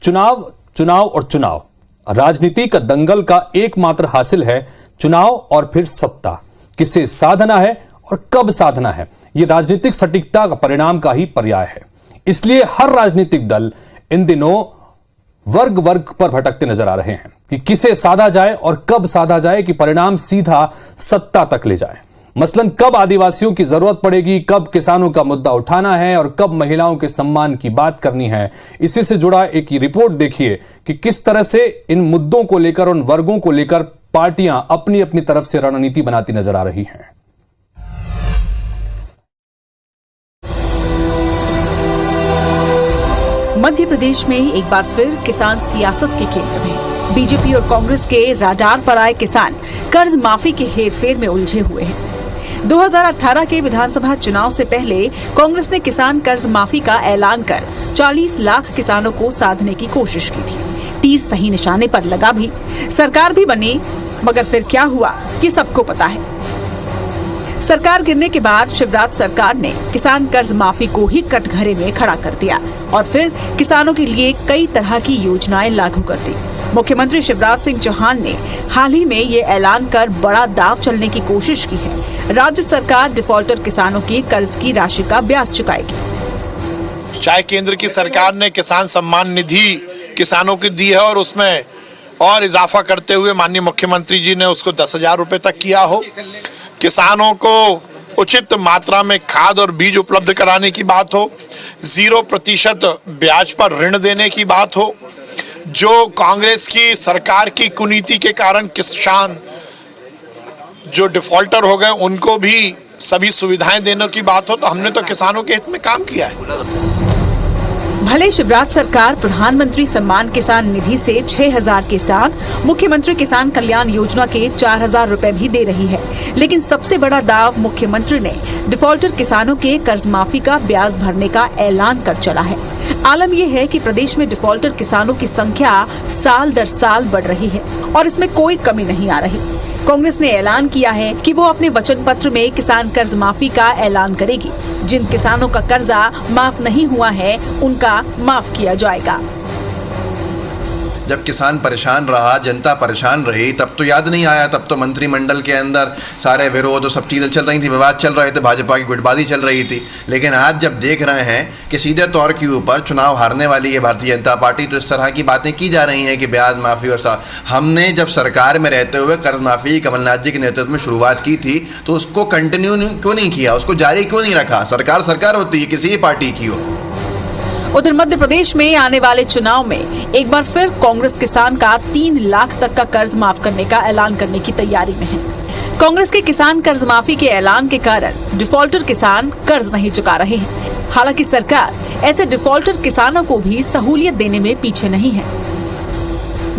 चुनाव चुनाव और चुनाव, राजनीति का दंगल का एकमात्र हासिल है चुनाव और फिर सत्ता। किसे साधना है और कब साधना है, यह राजनीतिक सटीकता का परिणाम का ही पर्याय है। इसलिए हर राजनीतिक दल इन दिनों वर्ग वर्ग पर भटकते नजर आ रहे हैं कि किसे साधा जाए और कब साधा जाए कि परिणाम सीधा सत्ता तक ले जाए। मसलन कब आदिवासियों की जरूरत पड़ेगी, कब किसानों का मुद्दा उठाना है और कब महिलाओं के सम्मान की बात करनी है। इसी से जुड़ा एक रिपोर्ट देखिए कि किस तरह से इन मुद्दों को लेकर, उन वर्गों को लेकर पार्टियां अपनी अपनी तरफ से रणनीति बनाती नजर आ रही हैं। मध्य प्रदेश में एक बार फिर किसान सियासत के केंद्र में। बीजेपी और कांग्रेस के राडार पर आए किसान कर्ज माफी के हेरफेर में उलझे हुए हैं। 2018 के विधानसभा चुनाव से पहले कांग्रेस ने किसान कर्ज माफी का ऐलान कर 40 लाख किसानों को साधने की कोशिश की थी। तीर सही निशाने पर लगा भी, सरकार भी बनी, मगर फिर क्या हुआ ये सबको पता है। सरकार गिरने के बाद शिवराज सरकार ने किसान कर्ज माफी को ही कटघरे में खड़ा कर दिया और फिर किसानों के लिए कई तरह की योजनाएं लागू कर दी। मुख्यमंत्री शिवराज सिंह चौहान ने हाल ही में ये ऐलान कर बड़ा दांव चलने की कोशिश की है। राज्य सरकार डिफॉल्टर किसानों की कर्ज की राशि का ब्याज चुकाएगी। चाहे केंद्र की सरकार ने किसान सम्मान निधि किसानों को दी है और उसमें और इजाफा करते हुए माननीय मुख्यमंत्री जी ने उसको 10,000 रुपए तक किया हो, किसानों को उचित मात्रा में खाद और बीज उपलब्ध कराने की बात हो, 0% ब्याज पर ऋण देने की बात हो, जो कांग्रेस की सरकार की कुनीति के कारण किसान जो डिफॉल्टर हो गए उनको भी सभी सुविधाएं देने की बात हो, तो हमने तो किसानों के हित में काम किया है। भले शिवराज सरकार प्रधानमंत्री सम्मान किसान निधि से 6,000 के साथ मुख्यमंत्री किसान कल्याण योजना के 4,000 रुपए भी दे रही है, लेकिन सबसे बड़ा दाव मुख्यमंत्री ने डिफॉल्टर किसानों के कर्ज माफी का ब्याज भरने का ऐलान कर चला है। आलम यह है कि प्रदेश में डिफॉल्टर किसानों की संख्या साल दर साल बढ़ रही है और इसमें कोई कमी नहीं आ रही। कांग्रेस ने ऐलान किया है कि वो अपने वचन पत्र में किसान कर्ज माफी का ऐलान करेगी। जिन किसानों का कर्जा माफ नहीं हुआ है उनका माफ किया जाएगा। जब किसान परेशान रहा, जनता परेशान रही, तब तो याद नहीं आया। तब तो मंत्रिमंडल के अंदर सारे विरोध और सब चीज़ें चल रही थी, विवाद चल रहे थे, भाजपा की गुटबाजी चल रही थी। लेकिन आज जब देख रहे हैं कि सीधे तौर के ऊपर चुनाव हारने वाली है भारतीय जनता पार्टी, तो इस तरह की बातें की जा रही हैं कि ब्याज माफ़ी और हमने जब सरकार में रहते हुए कर्ज माफ़ी कमलनाथ जी के नेतृत्व में शुरुआत की थी, तो उसको कंटिन्यू क्यों नहीं किया, उसको जारी क्यों नहीं रखा। सरकार सरकार होती है, किसी भी पार्टी की हो। उधर मध्य प्रदेश में आने वाले चुनाव में एक बार फिर कांग्रेस किसान का 3 लाख तक का कर्ज माफ करने का ऐलान करने की तैयारी में है। कांग्रेस के किसान कर्ज माफी के ऐलान के कारण डिफॉल्टर किसान कर्ज नहीं चुका रहे हैं। हालांकि सरकार ऐसे डिफॉल्टर किसानों को भी सहूलियत देने में पीछे नहीं है।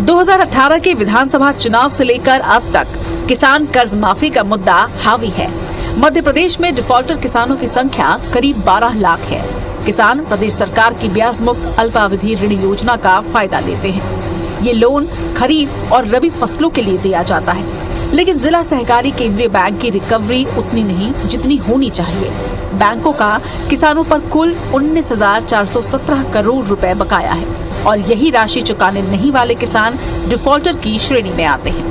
2018 के विधानसभा चुनाव से लेकर अब तक किसान कर्ज माफी का मुद्दा हावी है। मध्य प्रदेश में डिफॉल्टर किसानों की संख्या करीब 12 लाख है। किसान प्रदेश सरकार की ब्याज मुक्त अल्पावधि ऋण योजना का फायदा लेते हैं। ये लोन खरीफ और रबी फसलों के लिए दिया जाता है, लेकिन जिला सहकारी केंद्रीय बैंक की रिकवरी उतनी नहीं जितनी होनी चाहिए। बैंकों का किसानों पर कुल 19,417 करोड़ रुपए बकाया है और यही राशि चुकाने नहीं वाले किसान डिफॉल्टर की श्रेणी में आते हैं।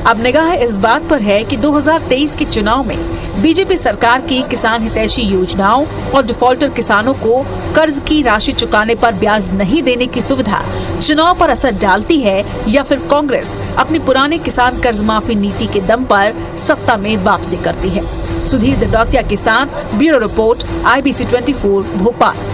अब निगाह इस बात पर है कि 2023 के चुनाव में बीजेपी सरकार की किसान हितैषी योजनाओं और डिफॉल्टर किसानों को कर्ज की राशि चुकाने पर ब्याज नहीं देने की सुविधा चुनाव पर असर डालती है या फिर कांग्रेस अपनी पुराने किसान कर्ज माफी नीति के दम पर सत्ता में वापसी करती है। सुधीर दंडौतिया के साथ ब्यूरो रिपोर्ट IBC 24 भोपाल।